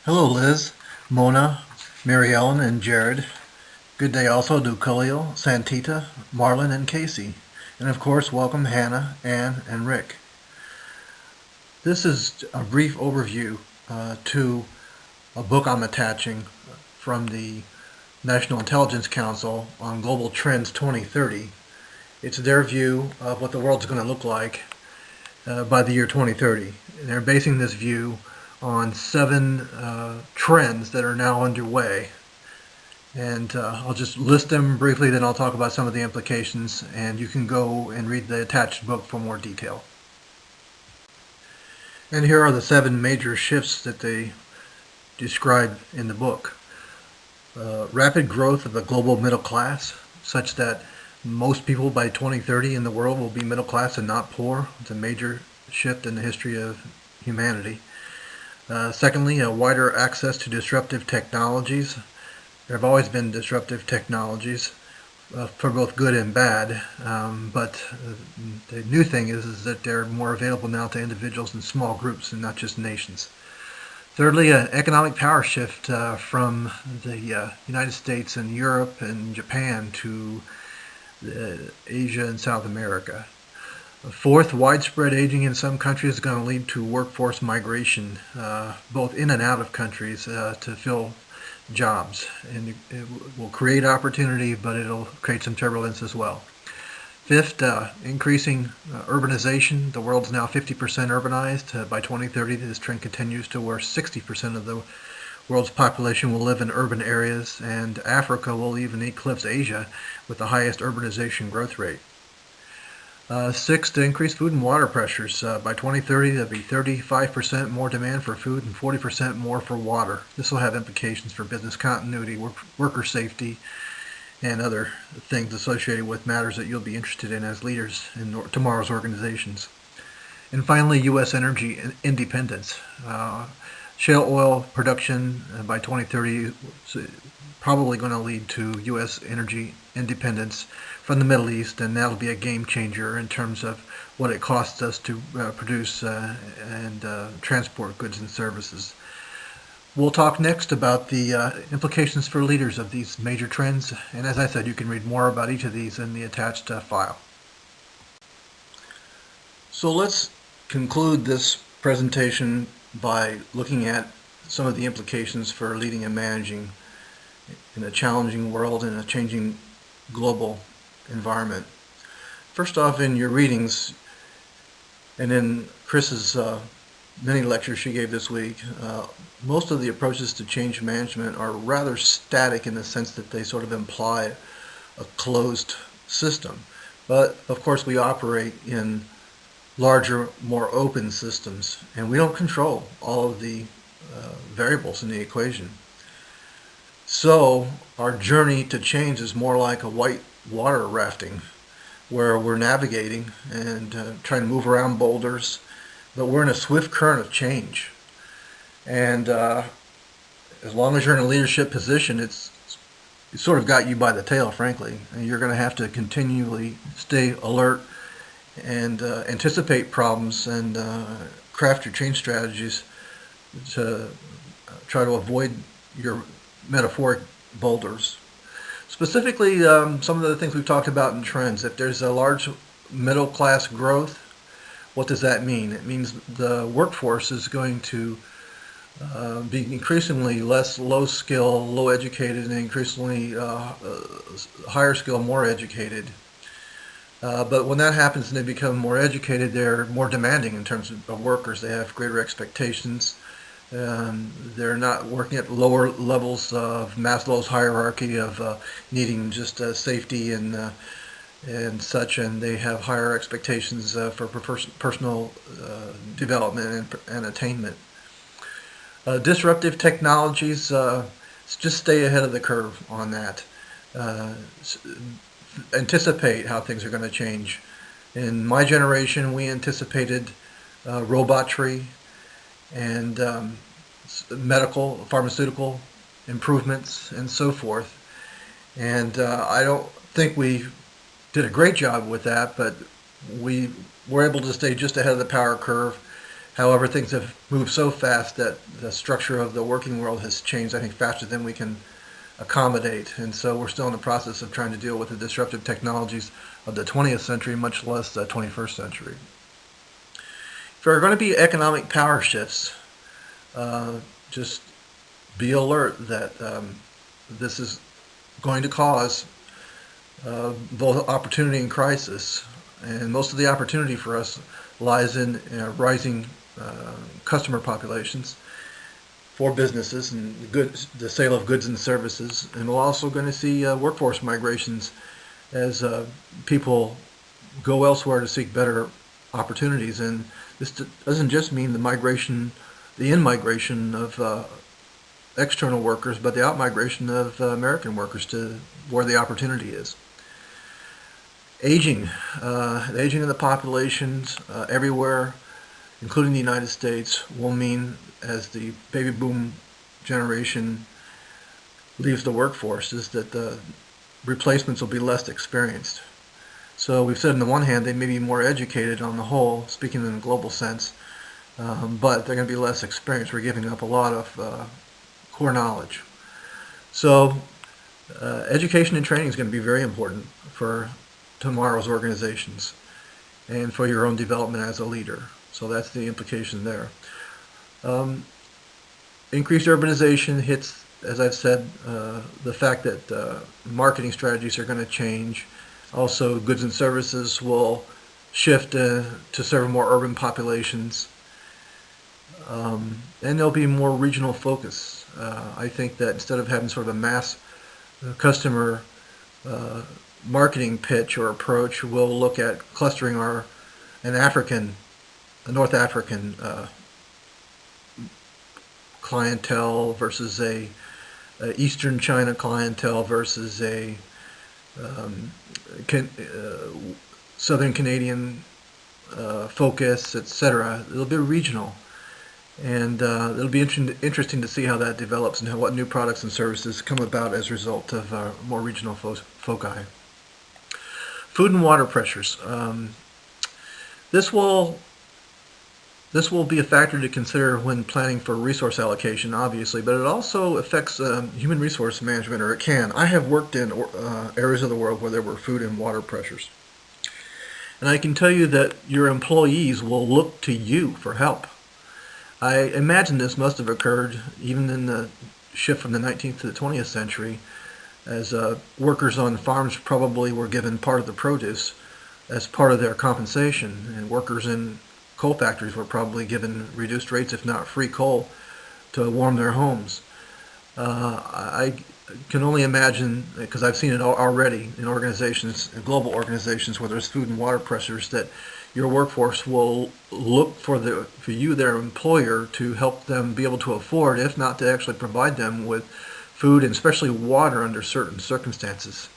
Hello, Liz, Mona, Mary Ellen, and Jared. Good day also to Khalil, Santita, Marlon, and Casey. And of course, welcome Hannah, Ann, and Rick. This is a brief overview to a book I'm attaching from the National Intelligence Council on Global Trends 2030. It's their view of what the world's going to look like by the year 2030. And they're basing this view on seven trends that are now underway. And I'll just list them briefly, then I'll talk about some of the implications, and you can go and read the attached book for more detail. And here are the seven major shifts that they describe in the book. Rapid growth of the global middle class, such that most people by 2030 in the world will be middle class and not poor. It's a major shift in the history of humanity. Secondly, a wider access to disruptive technologies. There have always been disruptive technologies for both good and bad, but the new thing is that they're more available now to individuals and small groups and not just nations. Thirdly, an economic power shift from the United States and Europe and Japan to Asia and South America. Fourth, widespread aging in some countries is going to lead to workforce migration, both in and out of countries, to fill jobs. And it will create opportunity, but it'll create some turbulence as well. Fifth, increasing urbanization. The world's now 50% urbanized. By 2030, this trend continues to where 60% of the world's population will live in urban areas, and Africa will even eclipse Asia with the highest urbanization growth rate. Sixth, increased food and water pressures. By 2030, there'll be 35% more demand for food and 40% more for water. This will have implications for business continuity, worker safety, and other things associated with matters that you'll be interested in as leaders in tomorrow's organizations. And finally, U.S. energy independence. Shale oil production by 2030 is probably going to lead to U.S. energy independence from the Middle East, and that'll be a game changer in terms of what it costs us to produce and transport goods and services. We'll talk next about the implications for leaders of these major trends, and as I said, you can read more about each of these in the attached file. So let's conclude this presentation by looking at some of the implications for leading and managing in a challenging world and a changing global environment. First off, in your readings and in Chris's many lectures she gave this week, most of the approaches to change management are rather static in the sense that they sort of imply a closed system. But of course we operate in larger, more open systems, and we don't control all of the variables in the equation. So our journey to change is more like a white water rafting, where we're navigating and trying to move around boulders, but we're in a swift current of change. And as long as you're in a leadership position, it's sort of got you by the tail, frankly. And you're going to have to continually stay alert and anticipate problems and craft your change strategies to try to avoid your metaphoric boulders. Specifically, some of the things we've talked about in trends. If there's a large middle class growth, what does that mean? It means the workforce is going to be increasingly less low skill, low educated, and increasingly higher skill, more educated. But when that happens and they become more educated, they're more demanding in terms of workers. They have greater expectations. They're not working at lower levels of Maslow's hierarchy of needing just safety and such, and they have higher expectations for personal development and attainment. Disruptive technologies, just stay ahead of the curve on that. Anticipate how things are going to change. In my generation, we anticipated robotry and medical, pharmaceutical improvements and so forth. And I don't think we did a great job with that, but we were able to stay just ahead of the power curve However, things have moved so fast that the structure of the working world has changed, I think, faster than we can accommodate. And so we're still in the process of trying to deal with the disruptive technologies of the 20th century, much less the 21st century. If there are going to be economic power shifts, just be alert that this is going to cause both opportunity and crisis. And most of the opportunity for us lies in rising customer populations for businesses and the sale of goods and services. And we're also going to see workforce migrations as people go elsewhere to seek better opportunities. And this doesn't just mean the in-migration of external workers, but the outmigration of American workers to where the opportunity is. Aging, the aging of the populations everywhere, including the United States, will mean as the baby boom generation leaves the workforce is that the replacements will be less experienced. So we've said on the one hand they may be more educated on the whole, speaking in a global sense, but they're going to be less experienced. We're giving up a lot of core knowledge. So education and training is going to be very important for tomorrow's organizations and for your own development as a leader. So that's the implication there. Increased urbanization hits, as I've said, the fact that marketing strategies are going to change. Also, goods and services will shift to serve more urban populations. And there'll be more regional focus. I think that instead of having sort of a mass customer marketing pitch or approach, we'll look at clustering a North African clientele versus a Eastern China clientele versus a Southern Canadian focus, etc. It'll be regional, and it'll be interesting to see how that develops and what new products and services come about as a result of more regional foci. Food and water pressures. This will be a factor to consider when planning for resource allocation, obviously, but it also affects human resource management, or it can. I have worked in areas of the world where there were food and water pressures. And I can tell you that your employees will look to you for help. I imagine this must have occurred even in the shift from the 19th to the 20th century, as workers on farms probably were given part of the produce as part of their compensation, and workers in coal factories were probably given reduced rates, if not free coal, to warm their homes. I can only imagine, because I've seen it already in organizations, global organizations, where there's food and water pressures, that your workforce will look for you, their employer, to help them be able to afford, if not to actually provide them with food and especially water under certain circumstances.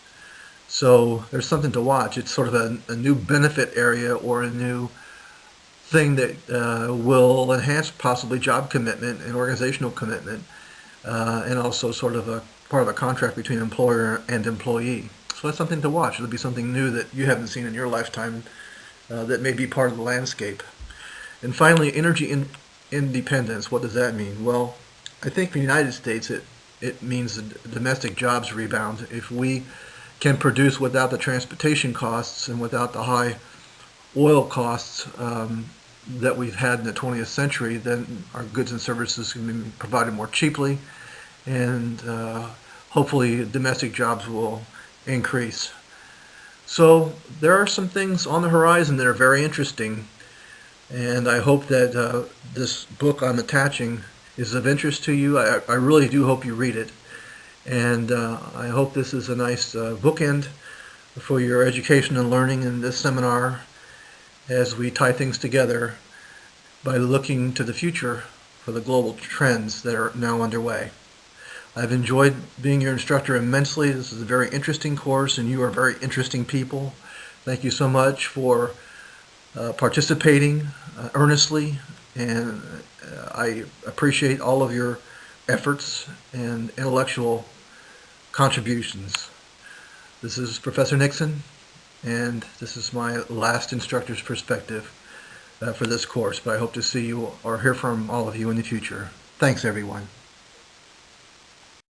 So there's something to watch. It's sort of a new benefit area or a new thing that will enhance possibly job commitment and organizational commitment, and also sort of a part of a contract between employer and employee. So that's something to watch. It'll be something new that you haven't seen in your lifetime that may be part of the landscape. And finally, energy independence. What does that mean? Well, I think for the United States it means domestic jobs rebound. If we can produce without the transportation costs and without the high oil costs that we've had in the 20th century, then our goods and services can be provided more cheaply, and hopefully domestic jobs will increase. So there are some things on the horizon that are very interesting, and I hope that this book I'm attaching is of interest to you. I really do hope you read it, and I hope this is a nice bookend for your education and learning in this seminar, as we tie things together by looking to the future for the global trends that are now underway. I've enjoyed being your instructor immensely. This is a very interesting course, and you are very interesting people. Thank you so much for participating earnestly, and I appreciate all of your efforts and intellectual contributions. This is Professor Nixon, and this is my last instructor's perspective. for this course, but I hope to see you or hear from all of you in the future. Thanks, everyone.